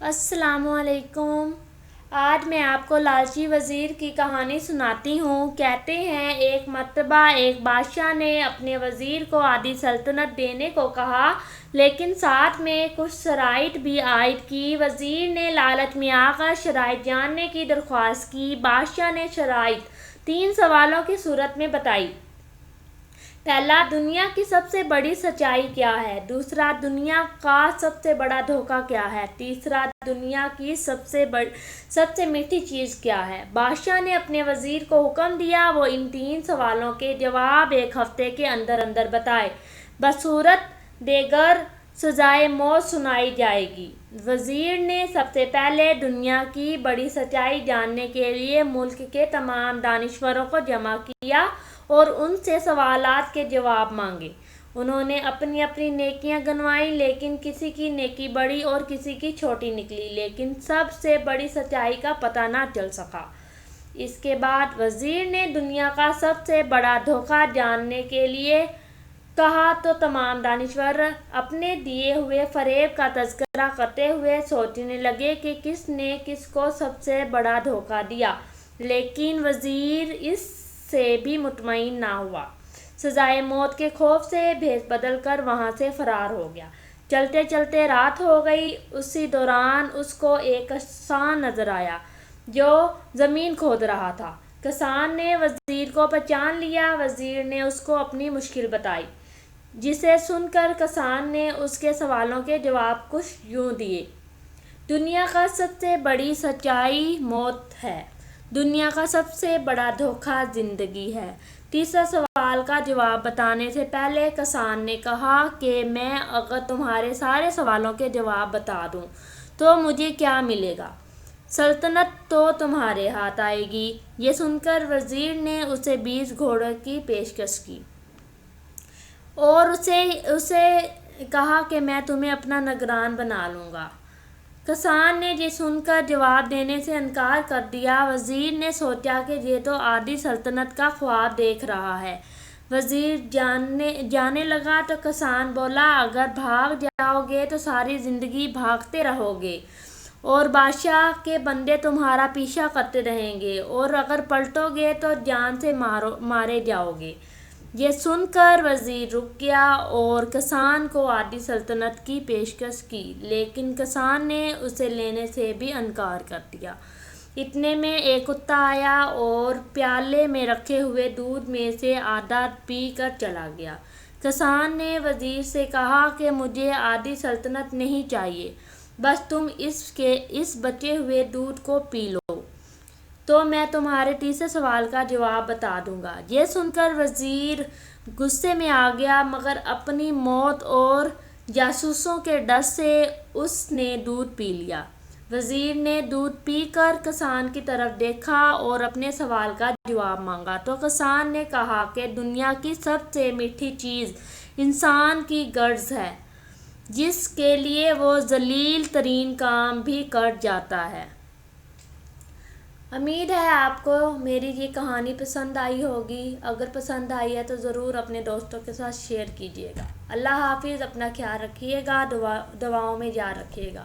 السلام علیکم۔ آج میں آپ کو لالچی وزیر کی کہانی سناتی ہوں۔ کہتے ہیں ایک مرتبہ ایک بادشاہ نے اپنے وزیر کو آدھی سلطنت دینے کو کہا، لیکن ساتھ میں کچھ شرائط بھی عائد کی۔ وزیر نے لالچ میں آ کر شرائط جاننے کی درخواست کی۔ بادشاہ نے شرائط 3 سوالوں کی صورت میں بتائی۔ پہلا، دنیا کی سب سے بڑی سچائی کیا ہے؟ دوسرا، دنیا کا سب سے بڑا دھوکہ کیا ہے؟ تیسرا، دنیا کی سب سے میٹھی چیز کیا ہے؟ بادشاہ نے اپنے وزیر کو حکم دیا وہ ان 3 سوالوں کے جواب 1 ہفتے کے اندر اندر بتائے، بصورت دیگر سزائے موت سنائی جائے گی۔ وزیر نے سب سے پہلے دنیا کی بڑی سچائی جاننے کے لیے ملک کے تمام دانشوروں کو جمع کیا اور ان سے سوالات کے جواب مانگے۔ انہوں نے اپنی اپنی نیکیاں گنوائیں، لیکن کسی کی نیکی بڑی اور کسی کی چھوٹی نکلی، لیکن سب سے بڑی سچائی کا پتہ نہ چل سکا۔ اس کے بعد وزیر نے دنیا کا سب سے بڑا دھوکہ جاننے کے لیے کہا تو تمام دانشور اپنے دیے ہوئے فریب کا تذکرہ کرتے ہوئے سوچنے لگے کہ کس نے کس کو سب سے بڑا دھوکہ دیا، لیکن وزیر اس سے بھی مطمئن نہ ہوا۔ سزائے موت کے خوف سے بھیس بدل کر وہاں سے فرار ہو گیا۔ چلتے چلتے رات ہو گئی۔ اسی دوران اس کو ایک کسان نظر آیا جو زمین کھود رہا تھا۔ کسان نے وزیر کو پہچان لیا۔ وزیر نے اس کو اپنی مشکل بتائی، جسے سن کر کسان نے اس کے سوالوں کے جواب کچھ یوں دیے۔ دنیا کا سب سے بڑی سچائی موت ہے۔ دنیا کا سب سے بڑا دھوکہ زندگی ہے۔ تیسرا سوال کا جواب بتانے سے پہلے کسان نے کہا کہ میں اگر تمہارے سارے سوالوں کے جواب بتا دوں تو مجھے کیا ملے گا؟ سلطنت تو تمہارے ہاتھ آئے گی۔ یہ سن کر وزیر نے اسے 20 گھوڑوں کی پیشکش کی اور اسے کہا کہ میں تمہیں اپنا نگران بنا لوں گا۔ کسان نے یہ سن کر جواب دینے سے انکار کر دیا۔ وزیر نے سوچا کہ یہ تو آدھی سلطنت کا خواب دیکھ رہا ہے۔ وزیر جانے لگا تو کسان بولا، اگر بھاگ جاؤ گے تو ساری زندگی بھاگتے رہو گے اور بادشاہ کے بندے تمہارا پیچھا کرتے رہیں گے، اور اگر پلٹو گے تو جان سے مارے جاؤ گے۔ یہ سن کر وزیر رک گیا اور کسان کو آدھی سلطنت کی پیشکش کی، لیکن کسان نے اسے لینے سے بھی انکار کر دیا۔ اتنے میں ایک کتا آیا اور پیالے میں رکھے ہوئے دودھ میں سے آدھا پی کر چلا گیا۔ کسان نے وزیر سے کہا کہ مجھے آدھی سلطنت نہیں چاہیے، بس تم اس بچے ہوئے دودھ کو پی لو تو میں تمہارے تیسرے سوال کا جواب بتا دوں گا۔ یہ سن کر وزیر غصے میں آ گیا، مگر اپنی موت اور جاسوسوں کے ڈر سے اس نے دودھ پی لیا۔ وزیر نے دودھ پی کر کسان کی طرف دیکھا اور اپنے سوال کا جواب مانگا تو کسان نے کہا کہ دنیا کی سب سے میٹھی چیز انسان کی غرض ہے، جس کے لیے وہ ذلیل ترین کام بھی کر جاتا ہے۔ امید ہے آپ کو میری یہ کہانی پسند آئی ہوگی۔ اگر پسند آئی ہے تو ضرور اپنے دوستوں کے ساتھ شیئر کیجیے گا۔ اللہ حافظ، اپنا خیال رکھیے گا، دعاؤں میں یاد رکھیے گا۔